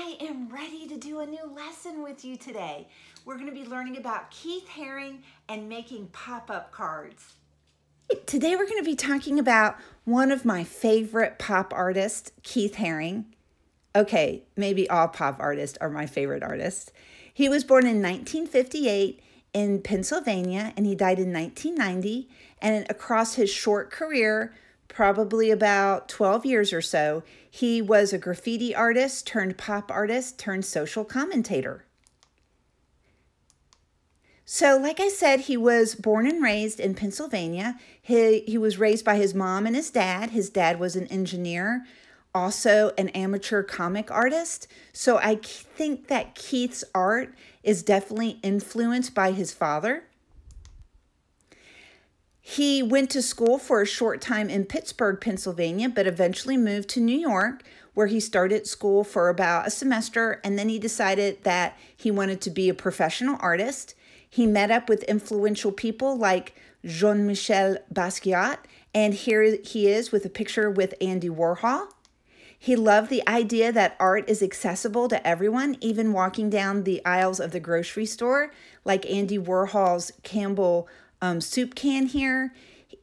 I am ready to do a new lesson with you today. We're going to be learning about Keith Haring and making pop-up cards. Today we're going to be talking about one of my favorite pop artists, Keith Haring. Okay, maybe all pop artists are my favorite artists. He was born in 1958 in Pennsylvania and he died in 1990. And across his short career, probably about 12 years or so, he was a graffiti artist turned pop artist turned social commentator. So like I said, he was born and raised in Pennsylvania. He was raised by his mom and his dad. His dad was an engineer, also an amateur comic artist. So I think that Keith's art is definitely influenced by his father. He went to school for a short time in Pittsburgh, Pennsylvania, but eventually moved to New York, where he started school for about a semester, and then he decided that he wanted to be a professional artist. He met up with influential people like Jean-Michel Basquiat, and here he is with a picture with Andy Warhol. He loved the idea that art is accessible to everyone, even walking down the aisles of the grocery store, like Andy Warhol's Campbell soup can here.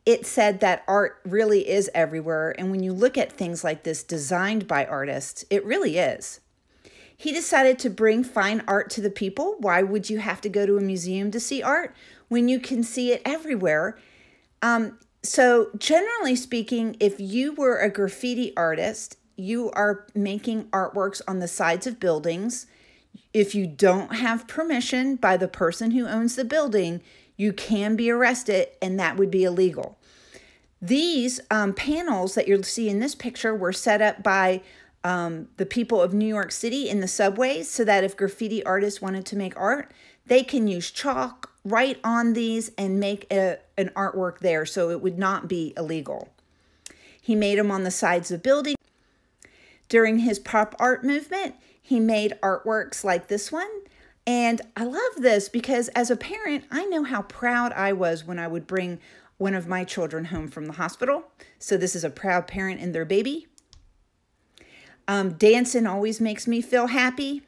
It said that art really is everywhere, and when you look at things like this designed by artists, it really is. He decided to bring fine art to the people. Why would you have to go to a museum to see art when you can see it everywhere? So generally speaking, if you were a graffiti artist, you are making artworks on the sides of buildings. If you don't have permission by the person who owns the building, you can be arrested, and that would be illegal. These panels that you'll see in this picture were set up by the people of New York City in the subways so that if graffiti artists wanted to make art, they can use chalk, write on these, and make an artwork there, so it would not be illegal. He made them on the sides of buildings. During his pop art movement, he made artworks like this one. And I love this because as a parent, I know how proud I was when I would bring one of my children home from the hospital. So this is a proud parent and their baby. Dancing always makes me feel happy.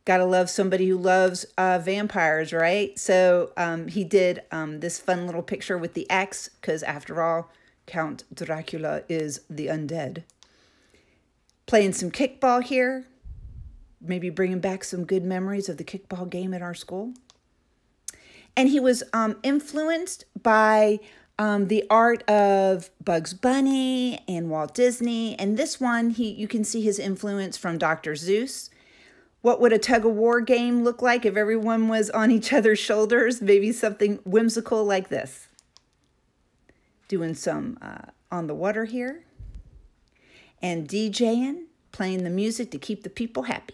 Gotta love somebody who loves vampires, right? So he did this fun little picture with the X, because after all, Count Dracula is the undead. Playing some kickball here. Maybe bringing back some good memories of the kickball game at our school. And he was influenced by the art of Bugs Bunny and Walt Disney. And this one, you can see his influence from Dr. Seuss. What would a tug-of-war game look like if everyone was on each other's shoulders? Maybe something whimsical like this. Doing some on the water here. And DJing, playing the music to keep the people happy.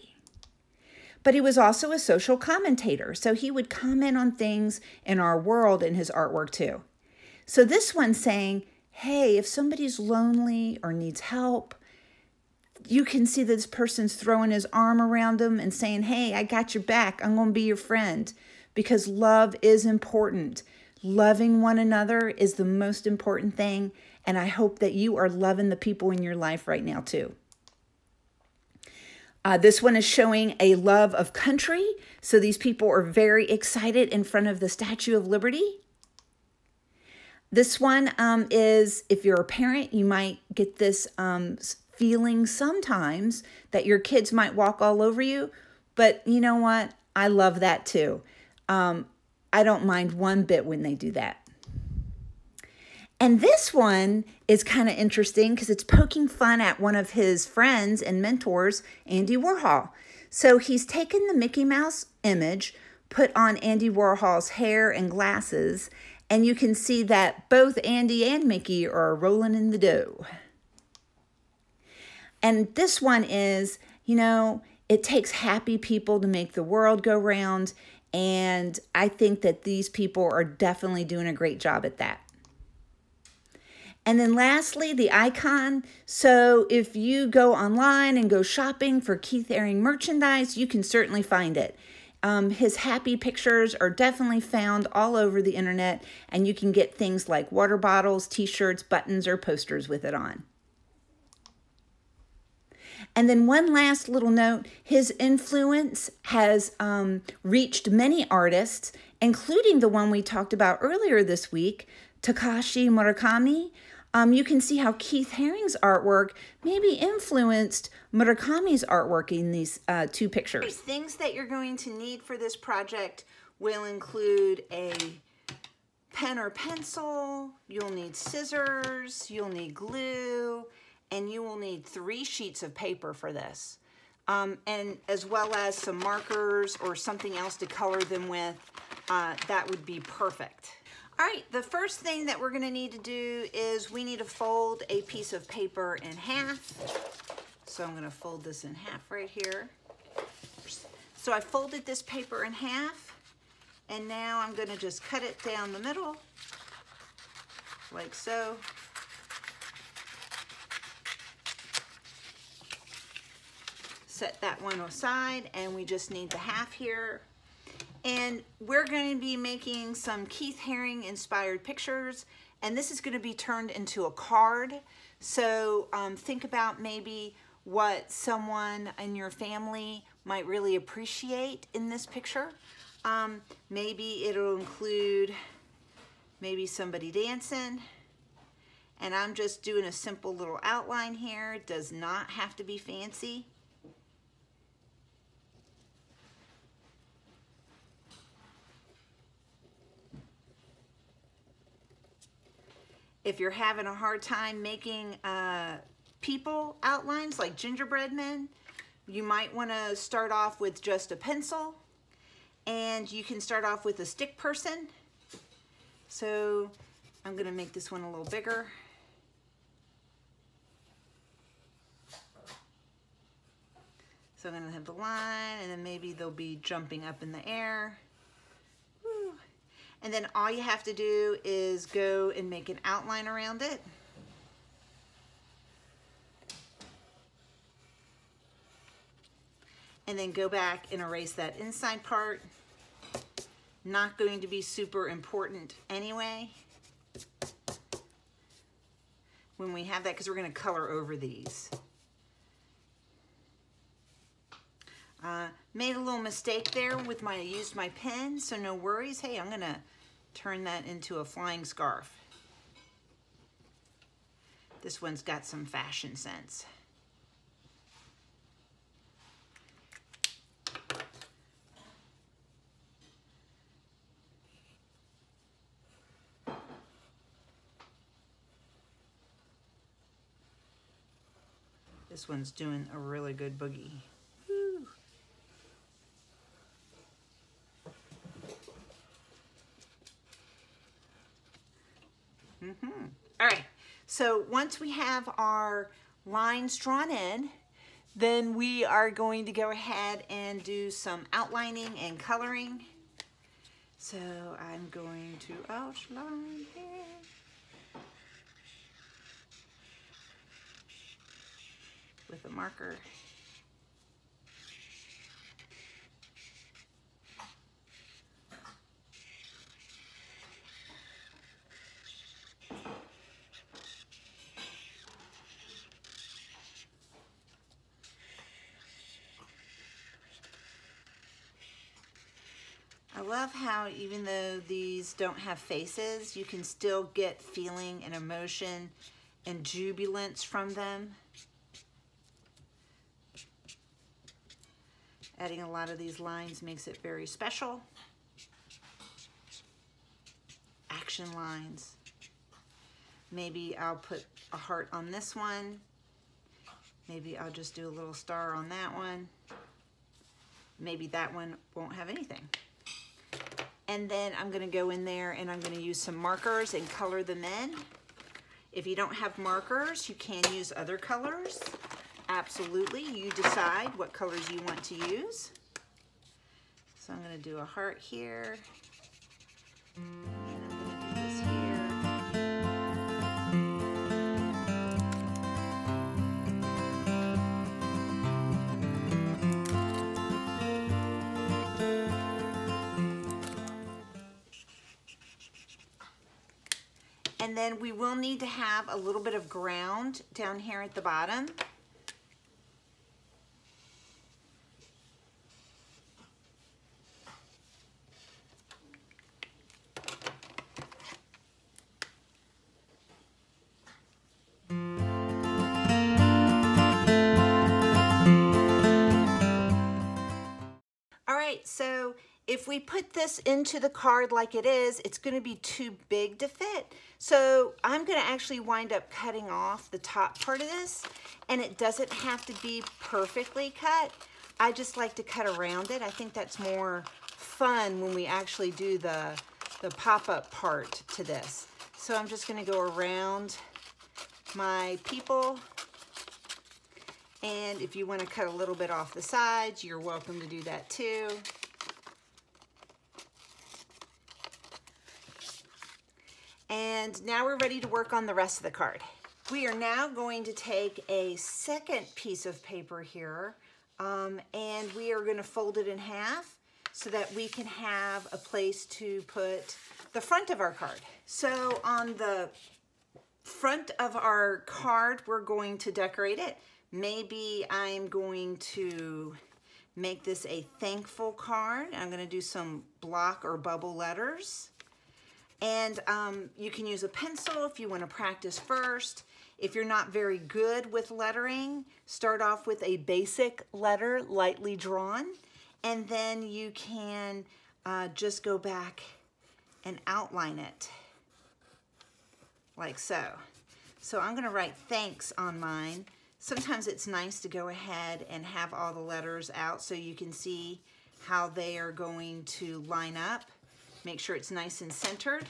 But he was also a social commentator, so he would comment on things in our world in his artwork too. So this one's saying, hey, if somebody's lonely or needs help, you can see that this person's throwing his arm around them and saying, hey, I got your back. I'm going to be your friend, because love is important. Loving one another is the most important thing, and I hope that you are loving the people in your life right now too. This one is showing a love of country. So these people are very excited in front of the Statue of Liberty. This one is, if you're a parent, you might get this feeling sometimes that your kids might walk all over you. But you know what? I love that too. I don't mind one bit when they do that. And this one is kind of interesting because it's poking fun at one of his friends and mentors, Andy Warhol. So he's taken the Mickey Mouse image, put on Andy Warhol's hair and glasses, and you can see that both Andy and Mickey are rolling in the dough. And this one is, you know, it takes happy people to make the world go round, and I think that these people are definitely doing a great job at that. And then lastly, the icon. So if you go online and go shopping for Keith Haring merchandise, you can certainly find it. His happy pictures are definitely found all over the internet, and you can get things like water bottles, t-shirts, buttons, or posters with it on. And then one last little note, his influence has reached many artists, including the one we talked about earlier this week, Takashi Murakami. You can see how Keith Haring's artwork maybe influenced Murakami's artwork in these two pictures. Things that you're going to need for this project will include a pen or pencil, you'll need scissors, you'll need glue, and you will need 3 sheets of paper for this. And as well as some markers or something else to color them with, that would be perfect. All right, the first thing that we're gonna need to do is we need to fold a piece of paper in half. So I'm gonna fold this in half right here. So I folded this paper in half, and now I'm gonna just cut it down the middle, like so. Set that one aside, and we just need the half here. And we're going to be making some Keith Haring inspired pictures, and this is going to be turned into a card. So think about maybe what someone in your family might really appreciate in this picture. Maybe it'll include maybe somebody dancing, and I'm just doing a simple little outline here. It does not have to be fancy. If you're having a hard time making people outlines like gingerbread men, you might want to start off with just a pencil, and you can start off with a stick person. So I'm going to make this one a little bigger. So I'm going to have the line, and then maybe they'll be jumping up in the air. And then all you have to do is go and make an outline around it. And then go back and erase that inside part. Not going to be super important anyway when we have that, because we're going to color over these. Made a little mistake there with I used my pen, so no worries. Hey, I'm gonna turn that into a flying scarf. This one's got some fashion sense. This one's doing a really good boogie. Woo. All right, so once we have our lines drawn in, then we are going to go ahead and do some outlining and coloring. So I'm going to outline here. With a marker. I love how even though these don't have faces, you can still get feeling and emotion and jubilance from them. Adding a lot of these lines makes it very special. Action lines. Maybe I'll put a heart on this one. Maybe I'll just do a little star on that one. Maybe that one won't have anything. And then I'm gonna go in there and I'm gonna use some markers and color them in. If you don't have markers, you can use other colors. Absolutely, you decide what colors you want to use. So I'm gonna do a heart here. And I'm gonna do this here. And then we will need to have a little bit of ground down here at the bottom. If we put this into the card like it is, it's going to be too big to fit. So I'm going to actually wind up cutting off the top part of this, and it doesn't have to be perfectly cut. I just like to cut around it. I think that's more fun when we actually do the pop-up part to this. So I'm just going to go around my people. And if you want to cut a little bit off the sides, you're welcome to do that too. And now we're ready to work on the rest of the card. We are now going to take a second piece of paper here, and we are going to fold it in half so that we can have a place to put the front of our card. So on the front of our card, we're going to decorate it. Maybe I'm going to make this a thankful card. I'm going to do some block or bubble letters. And you can use a pencil if you want to practice first. If you're not very good with lettering, start off with a basic letter, lightly drawn, and then you can just go back and outline it like so. So I'm going to write thanks on mine. Sometimes it's nice to go ahead and have all the letters out so you can see how they are going to line up. Make sure it's nice and centered.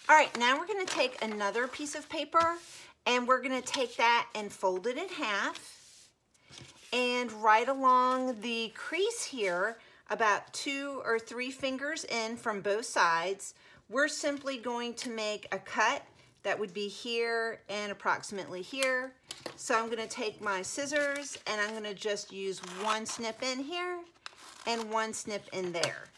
All right, now we're going to take another piece of paper and we're going to take that and fold it in half, and right along the crease here, about 2 or 3 fingers in from both sides, we're simply going to make a cut that would be here and approximately here. So I'm going to take my scissors and I'm going to just use one snip in here and one snip in there.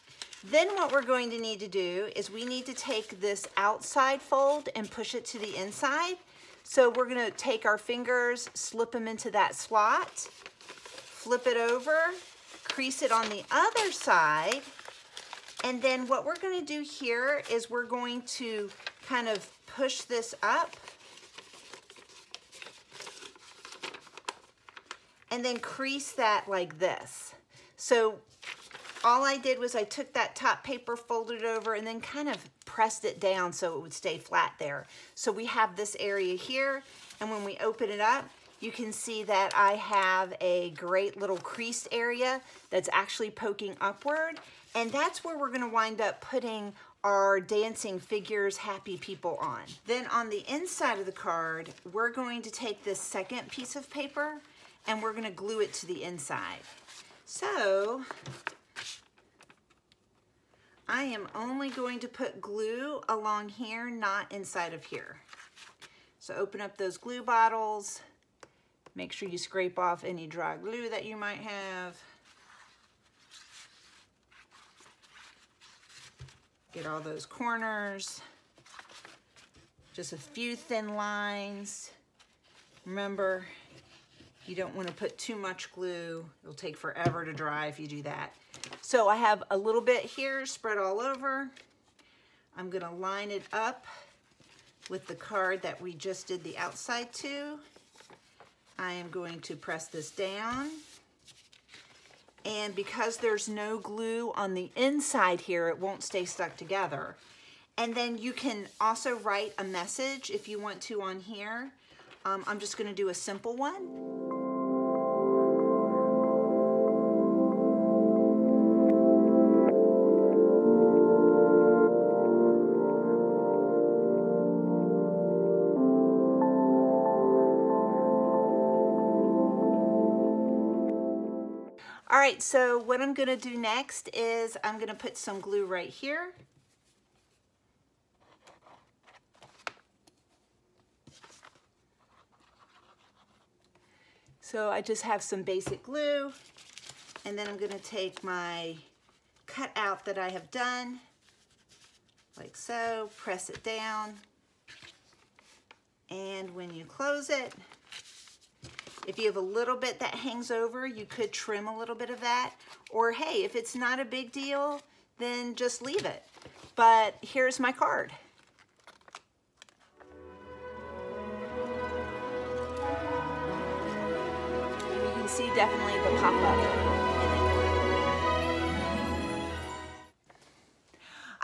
Then what we're going to need to do is we need to take this outside fold and push it to the inside. So we're going to take our fingers, slip them into that slot, flip it over, crease it on the other side, and then what we're going to do here is we're going to kind of push this up and then crease that like this. So all I did was I took that top paper, folded it over, and then kind of pressed it down so it would stay flat there. So we have this area here, and when we open it up, you can see that I have a great little creased area that's actually poking upward, and that's where we're going to wind up putting our dancing figures, happy people on. Then on the inside of the card, we're going to take this second piece of paper, and we're going to glue it to the inside. So I am only going to put glue along here, not inside of here. So open up those glue bottles. Make sure you scrape off any dry glue that you might have. Get all those corners. Just a few thin lines. Remember, you don't want to put too much glue. It'll take forever to dry if you do that. So I have a little bit here spread all over. I'm going to line it up with the card that we just did the outside to. I am going to press this down. And because there's no glue on the inside here, it won't stay stuck together. And then you can also write a message if you want to on here. I'm just going to do a simple one. All right, so what I'm going to do next is I'm going to put some glue right here. So I just have some basic glue, And then I'm going to take my cutout that I have done, like so, press it down. And when you close it, if you have a little bit that hangs over, you could trim a little bit of that. Or hey, if it's not a big deal, then just leave it. But here's my card. And you can see definitely the pop-up.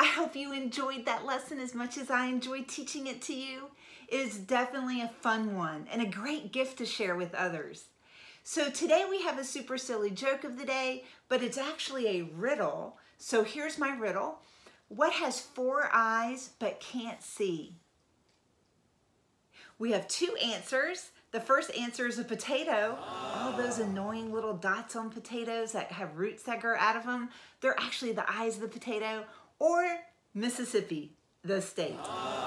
I hope you enjoyed that lesson as much as I enjoyed teaching it to you. It is definitely a fun one and a great gift to share with others. So today we have a super silly joke of the day, but it's actually a riddle. So here's my riddle. What has 4 eyes but can't see? We have 2 answers. The first answer is a potato. All those annoying little dots on potatoes that have roots that grow out of them, they're actually the eyes of the potato. Or Mississippi, the state.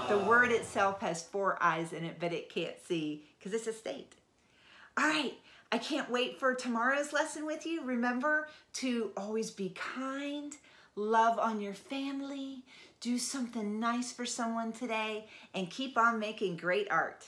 The word itself has 4 eyes in it, but it can't see because it's a state. All right, I can't wait for tomorrow's lesson with you. Remember to always be kind, love on your family, do something nice for someone today, and keep on making great art.